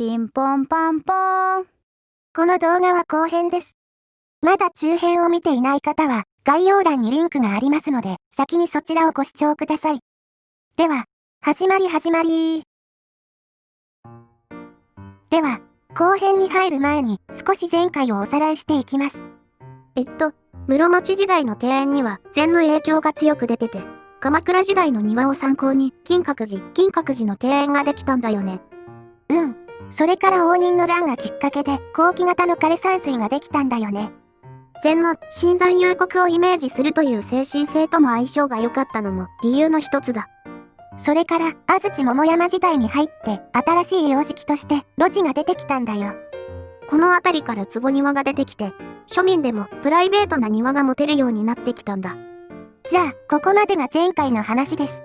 ピンポンパンポーン。この動画は後編です。まだ中編を見ていない方は概要欄にリンクがありますので、先にそちらをご視聴ください。では、始まり。では、後編に入る前に少し前回をおさらいしていきます。室町時代の庭園には禅の影響が強く出てて、鎌倉時代の庭を参考に金閣寺の庭園ができたんだよね。それから応仁の乱がきっかけで後期型の枯山水ができたんだよね。禅の深山幽谷をイメージするという精神性との相性が良かったのも理由の一つだ。それから安土桃山時代に入って新しい様式として露地が出てきたんだよ。この辺りから坪庭が出てきて、庶民でもプライベートな庭が持てるようになってきたんだ。じゃあ、ここまでが前回の話です。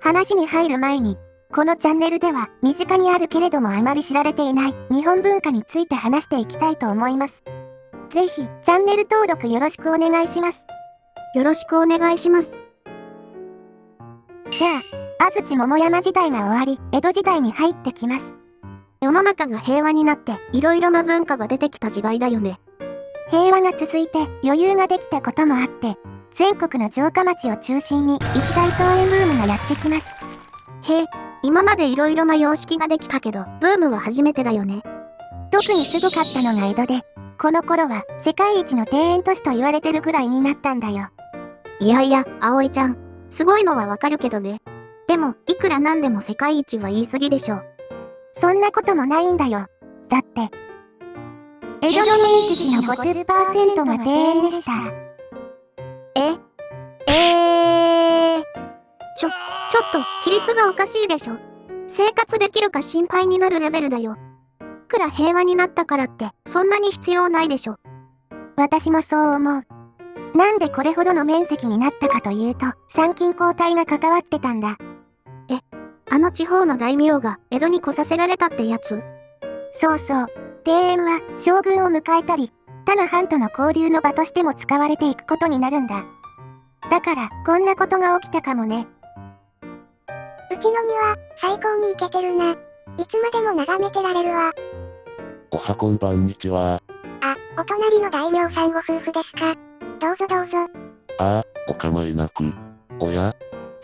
話に入る前に、このチャンネルでは身近にあるけれどもあまり知られていない日本文化について話していきたいと思います。ぜひ、チャンネル登録よろしくお願いします。よろしくお願いします。じゃあ、安土桃山時代が終わり、江戸時代に入ってきます。世の中が平和になっていろいろな文化が出てきた時代だよね。平和が続いて余裕ができたこともあって、全国の城下町を中心に一大造園ブームがやってきます。今までいろいろな様式ができたけど、ブームは初めてだよね。特にすごかったのが江戸で、この頃は世界一の庭園都市と言われてるぐらいになったんだよ。いやいや、葵ちゃん、すごいのはわかるけどね。でも、いくらなんでも世界一は言い過ぎでしょ。そんなこともないんだよ。だって、江戸の面積の 50% が庭園でした。ちょっと、比率がおかしいでしょ。生活できるか心配になるレベルだよ。いくら平和になったからって、そんなに必要ないでしょ。私もそう思う。なんでこれほどの面積になったかというと、参勤交代が関わってたんだ。あの地方の大名が江戸に来させられたってやつ？そうそう。庭園は将軍を迎えたり、他の藩との交流の場としても使われていくことになるんだ。だから、こんなことが起きたかもね。うちの庭、最高にイケてるな。いつまでも眺めてられるわ。おはこんばんにちは。あ、お隣の大名さんご夫婦ですか。どうぞどうぞ。ああ、お構いなく。おや？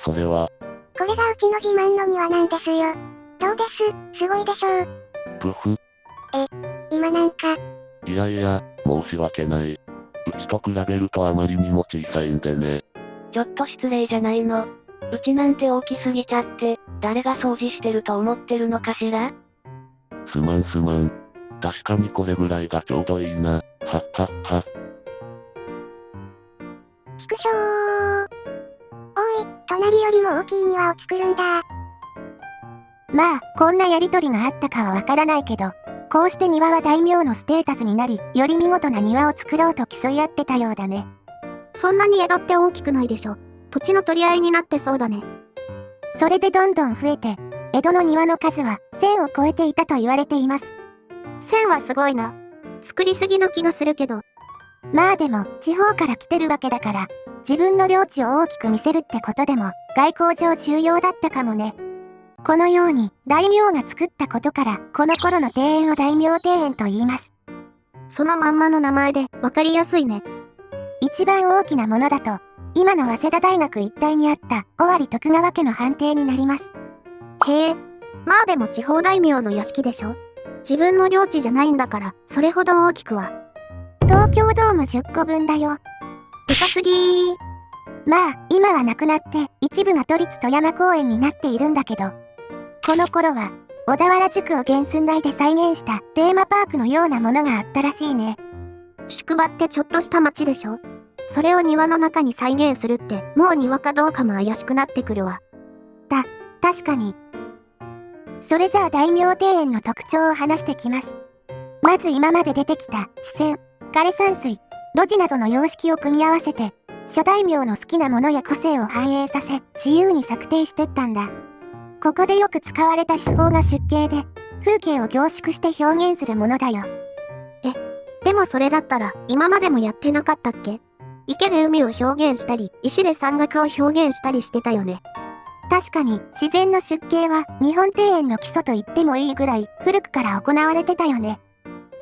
それは。これがうちの自慢の庭なんですよ。どうです？すごいでしょう。ブフ。今なんか。いやいや、申し訳ない。うちと比べるとあまりにも小さいんでね。ちょっと失礼じゃないの。うちなんて大きすぎちゃって、誰が掃除してると思ってるのかしら？すまん。確かにこれぐらいがちょうどいいな。はっはっは。畜生ー。おい、隣よりも大きい庭を作るんだ。まあ、こんなやりとりがあったかはわからないけど、こうして庭は大名のステータスになり、より見事な庭を作ろうと競い合ってたようだね。そんなに江戸って大きくないでしょ。土地の取り合いになってそうだね。それでどんどん増えて、江戸の庭の数は1000を超えていたと言われています。1000はすごいな。作りすぎの気がするけど。まあでも、地方から来てるわけだから、自分の領地を大きく見せるってことでも、外交上重要だったかもね。このように、大名が作ったことから、この頃の庭園を大名庭園と言います。そのまんまの名前で、わかりやすいね。一番大きなものだと、今の早稲田大学一帯にあった尾張徳川家の藩邸になります。まあでも地方大名の屋敷でしょ。自分の領地じゃないんだから、それほど大きくは。東京ドーム10個分だよ。でかすぎー。まあ、今はなくなって、一部が都立富山公園になっているんだけど、この頃は、小田原宿を原寸大で再現したテーマパークのようなものがあったらしいね。宿場ってちょっとした町でしょ。それを庭の中に再現するって、もう庭かどうかも怪しくなってくるわ。確かに。それじゃあ大名庭園の特徴を話してきます。まず今まで出てきた地泉、枯山水、露地などの様式を組み合わせて、諸大名の好きなものや個性を反映させ、自由に策定してったんだ。ここでよく使われた手法が出景で、風景を凝縮して表現するものだよ。でもそれだったら、今までもやってなかったっけ？池で海を表現したり、石で山岳を表現したりしてたよね。確かに自然の出家は日本庭園の基礎と言ってもいいぐらい古くから行われてたよね。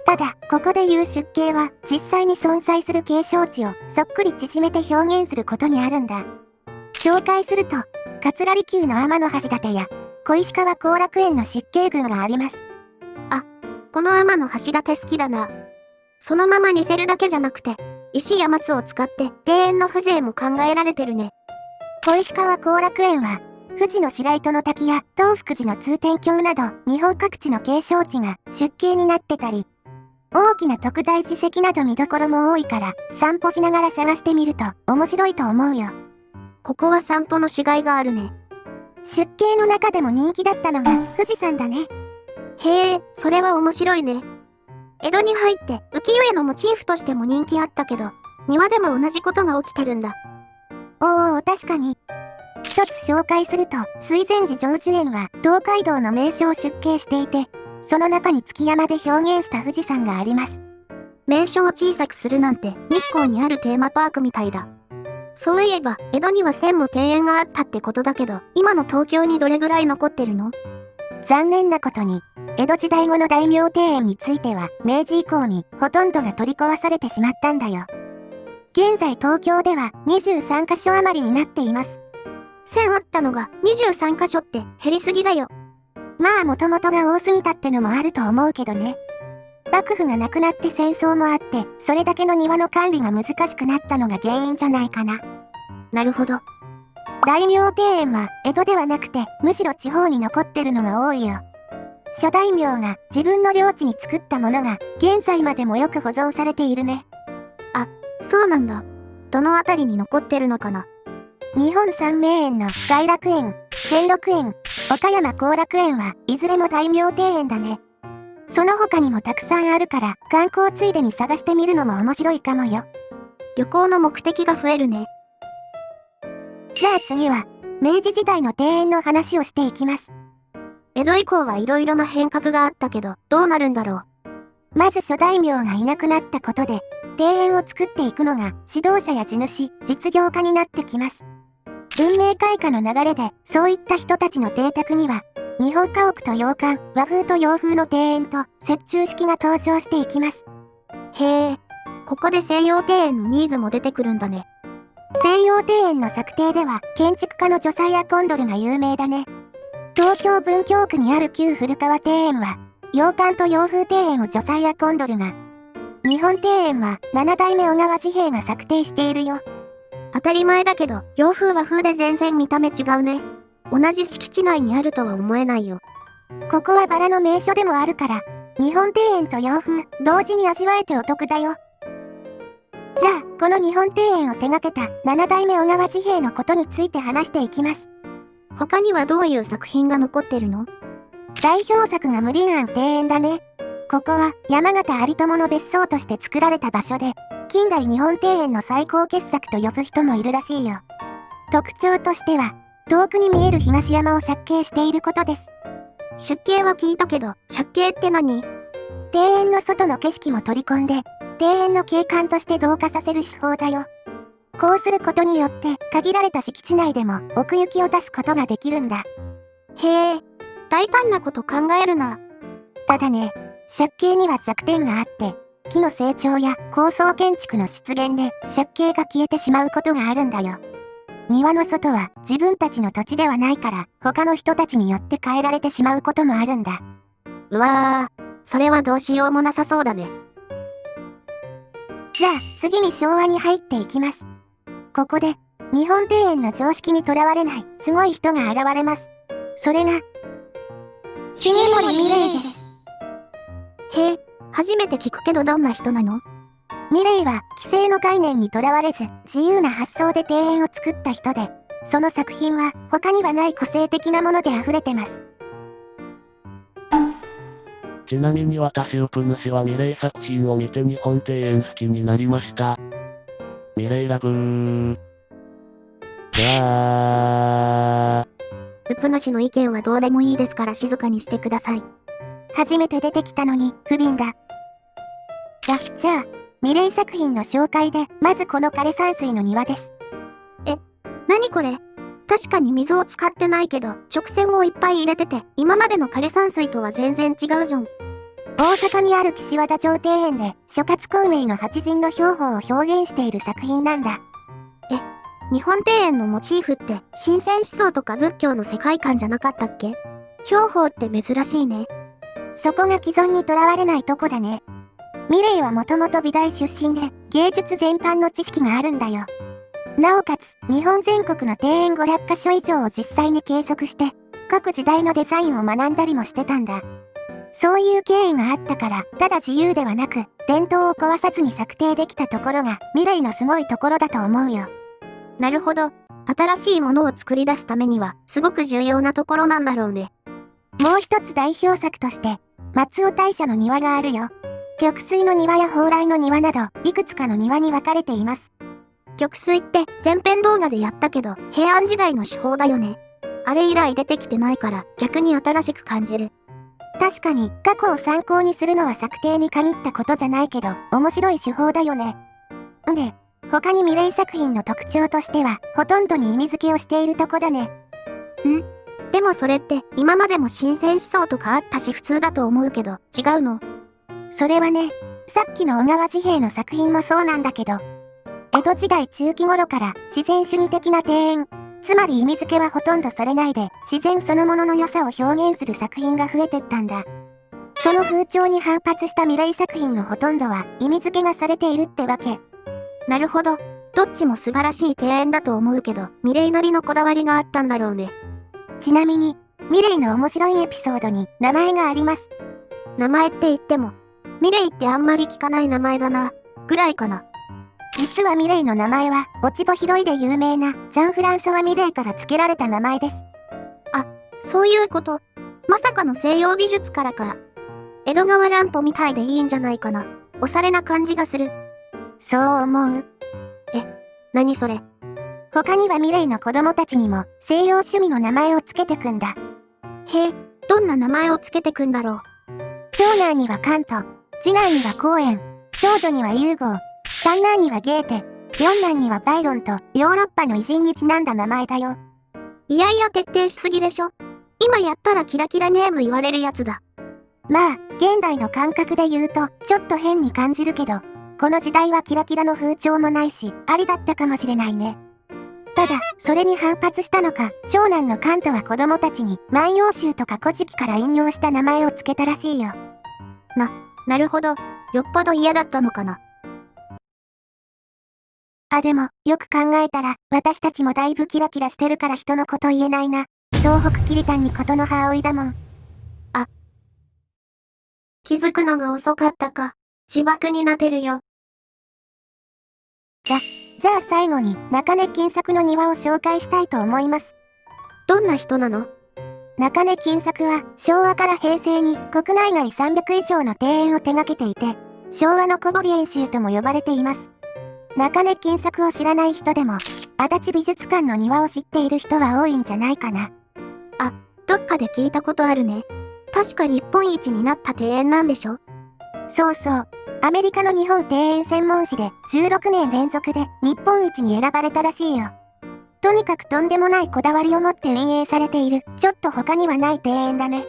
ただ、ここで言う出家は実際に存在する景勝地をそっくり縮めて表現することにあるんだ。紹介すると、桂離宮の天橋立や小石川後楽園の出家群があります。この天の橋立好きだな。そのまま似せるだけじゃなくて、石や松を使って庭園の風情も考えられてるね。小石川後楽園は、富士の白糸の滝や東福寺の通天橋など日本各地の景勝地が出景になってたり、大きな特大寺石など見どころも多いから散歩しながら探してみると面白いと思うよ。ここは散歩のしがいがあるね。出景の中でも人気だったのが富士山だね。へえ、それは面白いね。江戸に入って浮世絵のモチーフとしても人気あったけど、庭でも同じことが起きてるんだ。おお、確かに。一つ紹介すると、水前寺成就園は東海道の名所を出景していて、その中に築山で表現した富士山があります。名所を小さくするなんて日光にあるテーマパークみたいだ。そういえば、江戸には1000も庭園があったってことだけど、今の東京にどれぐらい残ってるの？残念なことに、江戸時代後の大名庭園については、明治以降にほとんどが取り壊されてしまったんだよ。現在東京では23カ所余りになっています。1000あったのが23カ所って減りすぎだよ。まあ元々が多すぎたってのもあると思うけどね。幕府がなくなって戦争もあって、それだけの庭の管理が難しくなったのが原因じゃないかな。なるほど。大名庭園は江戸ではなくて、むしろ地方に残ってるのが多いよ。諸大名が自分の領地に作ったものが現在までもよく保存されているね。そうなんだ。どのあたりに残ってるのかな？日本三名園の偕楽園、兼六園、岡山後楽園はいずれも大名庭園だね。その他にもたくさんあるから観光ついでに探してみるのも面白いかもよ。旅行の目的が増えるね。じゃあ次は明治時代の庭園の話をしていきます。江戸以降はいろいろな変革があったけど、どうなるんだろう。まず諸大名がいなくなったことで、庭園を作っていくのが指導者や地主、実業家になってきます。文明開化の流れで、そういった人たちの邸宅には、日本家屋と洋館、和風と洋風の庭園と折衷式が登場していきます。へえ、ここで西洋庭園のニーズも出てくるんだね。西洋庭園の策定では、建築家のジョサイア・コンドルが有名だね。東京文京区にある旧古川庭園は、洋館と洋風庭園をジョサイア・コンドルが、日本庭園は7代目小川治兵衛が策定しているよ。当たり前だけど、洋風和風で全然見た目違うね。同じ敷地内にあるとは思えないよ。ここはバラの名所でもあるから、日本庭園と洋風、同時に味わえてお得だよ。じゃあ、この日本庭園を手掛けた7代目小川治兵衛のことについて話していきます。他にはどういう作品が残ってるの？代表作が無鄰庵庭園だね。ここは山形有朋の別荘として作られた場所で、近代日本庭園の最高傑作と呼ぶ人もいるらしいよ。特徴としては、遠くに見える東山を借景していることです。出景は聞いたけど、借景って何？庭園の外の景色も取り込んで、庭園の景観として同化させる手法だよ。こうすることによって、限られた敷地内でも奥行きを出すことができるんだ。へえ、大胆なこと考えるな。ただね、借景には弱点があって、木の成長や高層建築の出現で借景が消えてしまうことがあるんだよ。庭の外は自分たちの土地ではないから、他の人たちによって変えられてしまうこともあるんだ。うわー、それはどうしようもなさそうだね。じゃあ次に昭和に入っていきます。ここで、日本庭園の常識にとらわれないすごい人が現れます。それが、重森美玲です。へえ、初めて聞くけどどんな人なの？ミレイは既成の概念にとらわれず自由な発想で庭園を作った人で、その作品は他にはない個性的なもので溢れてます。ちなみに私ウプ主はミレイ作品を見て日本庭園好きになりました。ミレイラブー。じゃあ。ウプ主の意見はどうでもいいですから静かにしてください。初めて出てきたのに不憫だ。じゃあ、ミレイ作品の紹介で、まずこの枯山水の庭です。何これ？確かに水を使ってないけど、直線をいっぱい入れてて、今までの枯山水とは全然違うじゃん。大阪にある岸和田城庭園で諸葛孔明の八陣の兵法を表現している作品なんだ。日本庭園のモチーフって、神仙思想とか仏教の世界観じゃなかったっけ？兵法って珍しいね。そこが既存にとらわれないとこだね。ミレイはもともと美大出身で、芸術全般の知識があるんだよ。なおかつ、日本全国の庭園500カ所以上を実際に計測して、各時代のデザインを学んだりもしてたんだ。そういう経緯があったから、ただ自由ではなく、伝統を壊さずに策定できたところが、ミレイのすごいところだと思うよ。なるほど。新しいものを作り出すためには、すごく重要なところなんだろうね。もう一つ代表作として、松尾大社の庭があるよ。曲水の庭や蓬莱の庭など、いくつかの庭に分かれています。曲水って前編動画でやったけど、平安時代の手法だよね。あれ以来出てきてないから逆に新しく感じる。確かに過去を参考にするのは策定に限ったことじゃないけど、面白い手法だよね。で、他にミレイ作品の特徴としては、ほとんどに意味付けをしているとこだね。でもそれって今までも神仙思想とかあったし普通だと思うけど、違うの？それはね、さっきの小川治兵衛の作品もそうなんだけど、江戸時代中期頃から自然主義的な庭園、つまり意味付けはほとんどされないで、自然そのものの良さを表現する作品が増えてったんだ。その風潮に反発したミレイ作品のほとんどは意味付けがされているってわけ。なるほど。どっちも素晴らしい庭園だと思うけど、ミレイなりのこだわりがあったんだろうね。ちなみに、ミレイの面白いエピソードに名前があります。名前って言っても、ミレイってあんまり聞かない名前だな、ぐらいかな。実はミレイの名前は、落ち穂拾いで有名なジャン・フランソワ・ミレイから付けられた名前です。そういうこと。まさかの西洋美術からか。江戸川乱歩みたいでいいんじゃないかな。おしゃれな感じがする。そう思う。何それ。他にはミレイの子供たちにも西洋趣味の名前をつけてくんだ。へえ、どんな名前をつけてくんだろう。長男にはカント、次男にはコーエン、長女にはユーゴー、三男にはゲーテ、四男にはバイロンとヨーロッパの偉人にちなんだ名前だよ。いやいや徹底しすぎでしょ。今やったらキラキラネーム言われるやつだ。まあ、現代の感覚で言うとちょっと変に感じるけど、この時代はキラキラの風潮もないし、ありだったかもしれないね。ただ、それに反発したのか、長男のカントは子供たちに万葉集とか古事記から引用した名前をつけたらしいよ。なるほど。よっぽど嫌だったのかな。でも、よく考えたら、私たちもだいぶキラキラしてるから人のこと言えないな。東北キリタンにことの葉葵だもん。気づくのが遅かったか。自爆になってるよ。じゃあ最後に、中根金作の庭を紹介したいと思います。どんな人なの？中根金作は、昭和から平成に国内外300以上の庭園を手掛けていて、昭和の小堀遠州とも呼ばれています。中根金作を知らない人でも、足立美術館の庭を知っている人は多いんじゃないかな。どっかで聞いたことあるね。確か日本一になった庭園なんでしょ？そうそう。アメリカの日本庭園専門誌で16年連続で日本一に選ばれたらしいよ。とにかくとんでもないこだわりを持って運営されている、ちょっと他にはない庭園だね。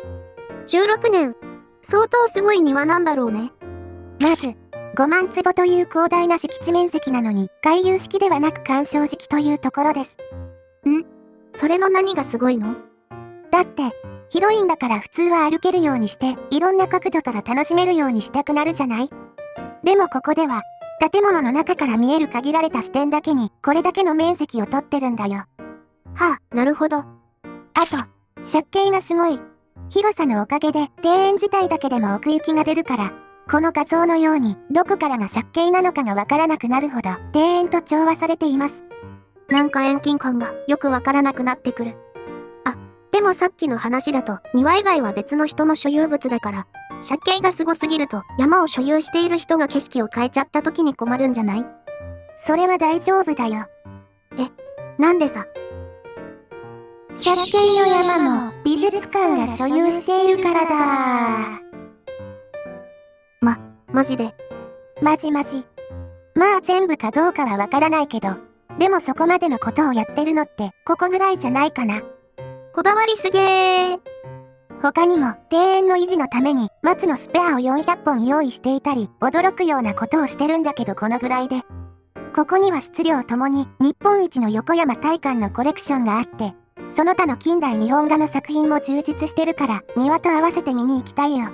16年。相当すごい庭なんだろうね。まず、5万坪という広大な敷地面積なのに、回遊式ではなく鑑賞式というところです。それの何がすごいの？だって、広いんだから普通は歩けるようにして、いろんな角度から楽しめるようにしたくなるじゃない？でもここでは、建物の中から見える限られた視点だけに、これだけの面積を取ってるんだよ。なるほど。あと、借景がすごい。広さのおかげで、庭園自体だけでも奥行きが出るから、この画像のように、どこからが借景なのかがわからなくなるほど、庭園と調和されています。なんか遠近感がよくわからなくなってくる。でもさっきの話だと、庭以外は別の人の所有物だから、借景がすごすぎると、山を所有している人が景色を変えちゃった時に困るんじゃない？それは大丈夫だよ。なんでさ。借景の山も、美術館が所有しているからだ。マジで。まあ全部かどうかはわからないけど、でもそこまでのことをやってるのってここぐらいじゃないかな。こだわりすげー。他にも庭園の維持のために松のスペアを400本用意していたり、驚くようなことをしてるんだけどこのぐらいで。ここには質量ともに日本一の横山大観のコレクションがあって、その他の近代日本画の作品も充実してるから庭と合わせて見に行きたいよ。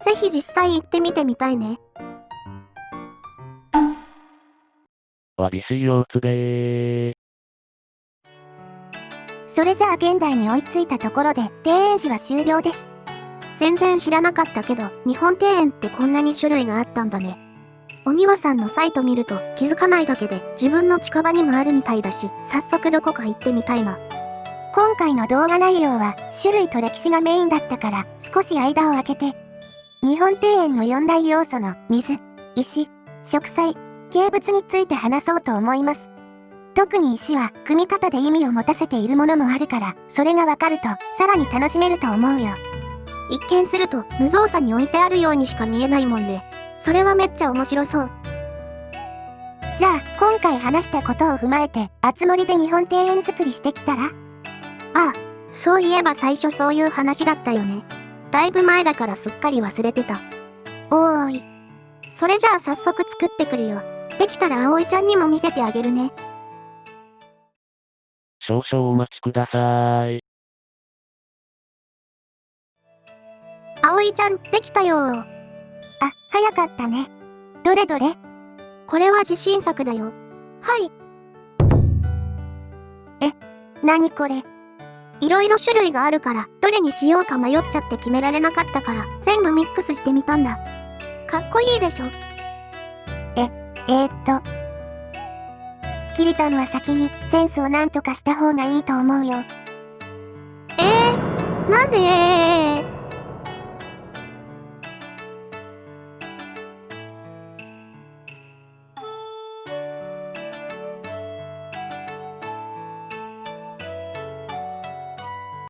ぜひ実際行ってみてみたいね。わびしいようつべー。それじゃあ現代に追いついたところで庭園誌は終了です。全然知らなかったけど、日本庭園ってこんなに種類があったんだね。お庭さんのサイト見ると気づかないだけで自分の近場にもあるみたいだし、早速どこか行ってみたいな。今回の動画内容は種類と歴史がメインだったから少し間を空けて、日本庭園の4大要素の水、石、植栽、景物について話そうと思います。特に石は組み方で意味を持たせているものもあるから、それがわかるとさらに楽しめると思うよ。一見すると無造作に置いてあるようにしか見えないもんね。それはめっちゃ面白そう。じゃあ今回話したことを踏まえて、あつ森で日本庭園作りしてきたら？ああ、そういえば最初そういう話だったよね。だいぶ前だからすっかり忘れてた。おーい。それじゃあ早速作ってくるよ。できたら葵ちゃんにも見せてあげるね。少々お待ちください。葵ちゃん、できたよー。あ、早かったね。どれどれ？これは自信作だよ。はい。なにこれ？いろいろ種類があるから、どれにしようか迷っちゃって決められなかったから、全部ミックスしてみたんだ。かっこいいでしょ？キリタンは先にセンスをなんとかした方がいいと思うよ。なんで